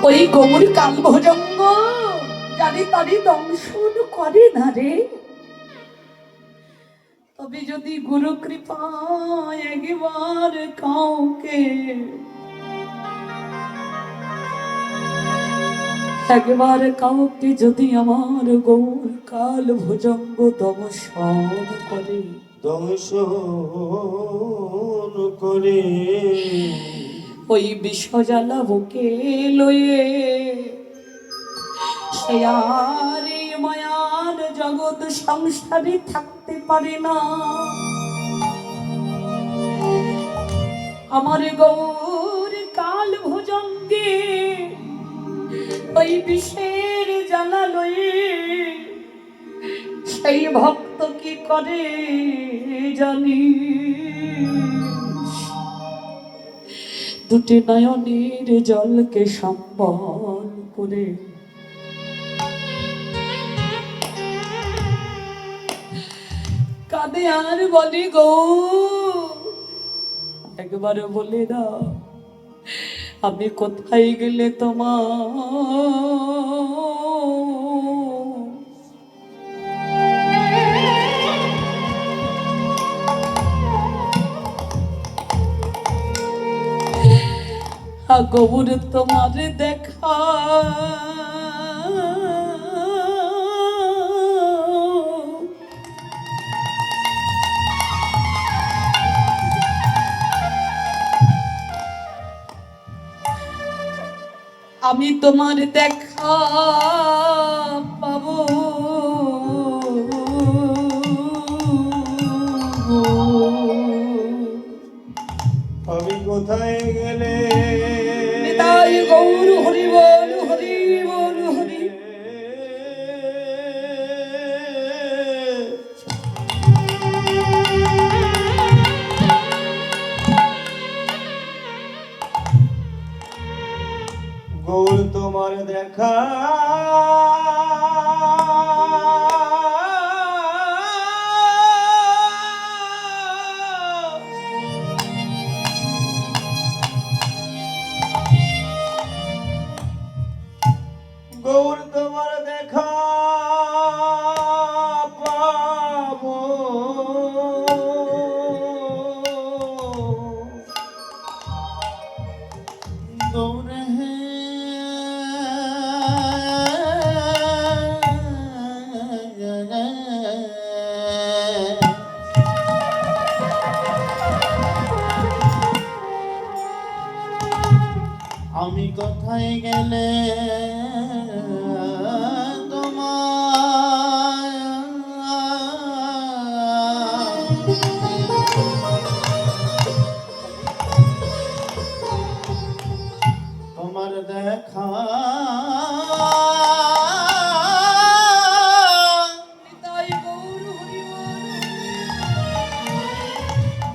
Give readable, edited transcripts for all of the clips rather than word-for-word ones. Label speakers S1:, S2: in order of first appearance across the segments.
S1: ওই গৌর কালভজঙ্গ জানি তারি দংশন করে না রে। তবে যদি গুরু কৃপায় একবার কাউকে যদি আমার গৌর কাল ভুজঙ্গ দংশন করে ওই বিষজ্বালা বুকে লয়ে সে আর এই মায়ার জগৎ সংসারে থাকতে পারে না। আমার গৌর কাল ভুজঙ্গে ওই বিষের জ্বালা লয়ে সেই ভক্ত কি করে জানি, দুটি নয়নের জলকে সম্বল করে কাঁদে আর বলে গো একবার বলে দাও আমি কোথায় গেলে তোমার গৌর তোমার দেখা আমি তোমার দেখা পাবো।
S2: আমি কোথায় গেলে
S1: তাই গৌর হরি বল হরি বল হরি।
S2: গৌর তোমার দেখা গৌর তোমার দেখা পাবো। গৌর হে আমি কোথায় গেলে তোমার দেখা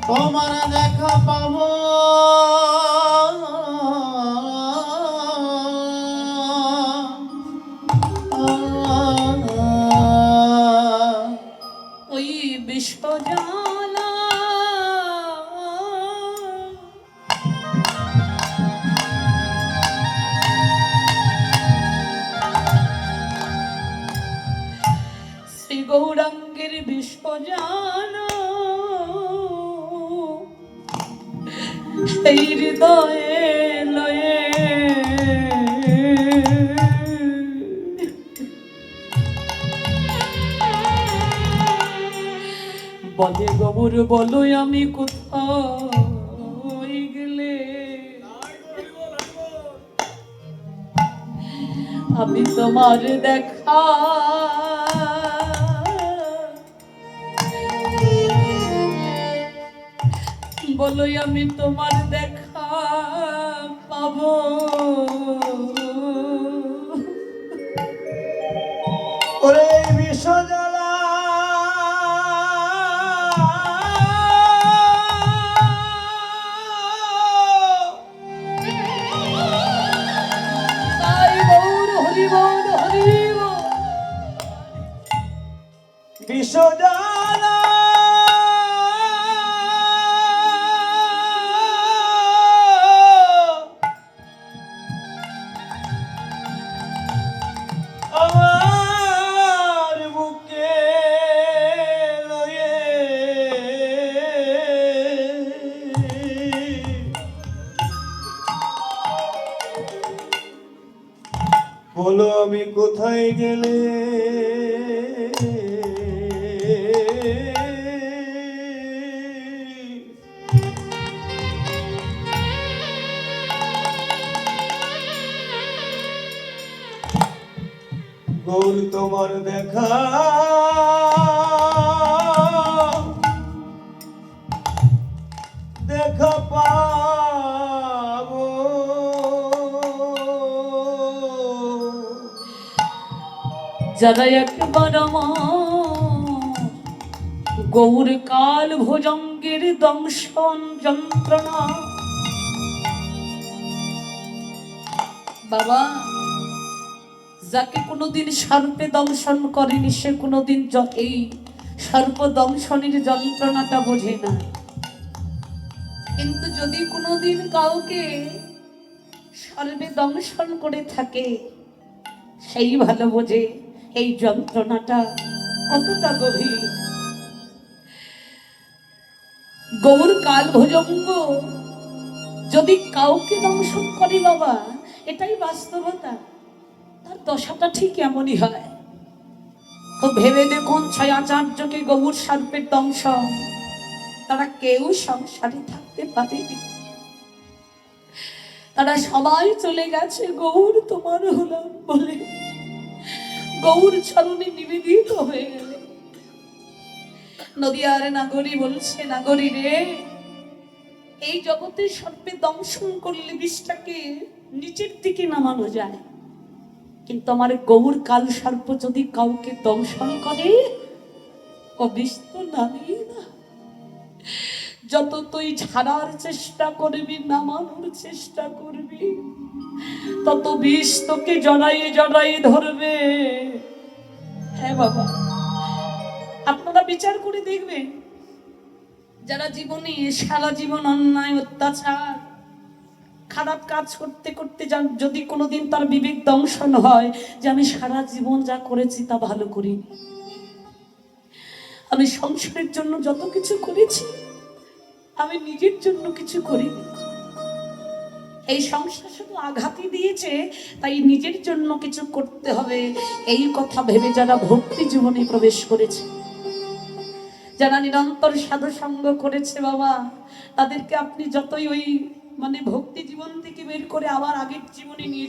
S2: তোমার দেখা পাবো।
S1: ওই বিশ্বজ্বালা শ্রী গৌরাঙ্গের বিশ্বজ্বালা এই হৃদয়ে লয়ে বলে গৌর বলো আমি কোথায় গেলে আমি তোমার দেখা বলো আমি তোমার দেখা পাবো।
S2: ওরে বিশ্বজ্বালা
S1: তাই গৌর হরি বল হরি বল।
S2: বিশ্বজ্বালা বলো আমি কোথায় গেলে গৌর তোমার দেখা দেখা পাবো
S1: যারা একবার আমার গৌর কাল ভোজঙ্গের দংশন যন্ত্রণা বাবা যাকে কোনোদিন সর্পে দংশন করেনি সে কোনোদিন এই সর্প দংশনের যন্ত্রণাটা বোঝে না, কিন্তু যদি কোনোদিন কাউকে সর্পে দংশন করে থাকে সেই ভালো বোঝে এই যন্ত্রণাটা কতটা গভীর। গৌর কাল ভোজঙ্গ যদি কাউকে দংশন করে বাবা, এটাই বাস্তবতা, তার দশাটা ঠিক এমনই হয়। তো ভেবে দেখুন, ছয় আচার্যকে গৌর সর্পের দংশন, তারা কেউ সংসারে থাকতে পারেনি, তারা সবাই চলে গেছে গৌর তোমার হলাম বলে, গৌর চরণে নিবেদিত হয়ে গেলে। নদিয়ার নাগরী বলছে, নাগরী রে, এই জগতে সর্পে দংশন করলে বিষটাকে নিচের দিকে নামানো যায়, কিন্তু আমার গৌর কাল সর্প যদি কাউকে দংশন করে ও বিষ তো নামিয়ে না। যত তুই ছাড়ার চেষ্টা করবি, নামানোর চেষ্টা করবি, তত বিষ তোকে জড়াইয়ে জড়াইয়ে ধরবে। হ্যাঁ বাবা, আপনারা বিচার করে দেখবেন, যারা জীবনে সারা জীবন অন্যায় অত্যাচার খারাপ কাজ করতে করতে যদি কোনোদিন তার বিবেক দংশন হয় যে আমি সারা জীবন যা করেছি তা ভালো করিনি, আমি সংসারের জন্য যত কিছু করেছি আমি নিজের জন্য কিছু করিনি, এই সংসার শুধু আঘাতই দিয়েছে তাই নিজের জন্য কিছু করতে হবে, এই কথা ভেবে যারা ভক্তি জীবনে প্রবেশ করেছে, যারা নিরন্তর সাধু সঙ্গ করেছে বাবা, তাদেরকে আপনি যতই ওই ভক্তি জীবন থেকে বের করে আবার আগের জীবনে নিয়ে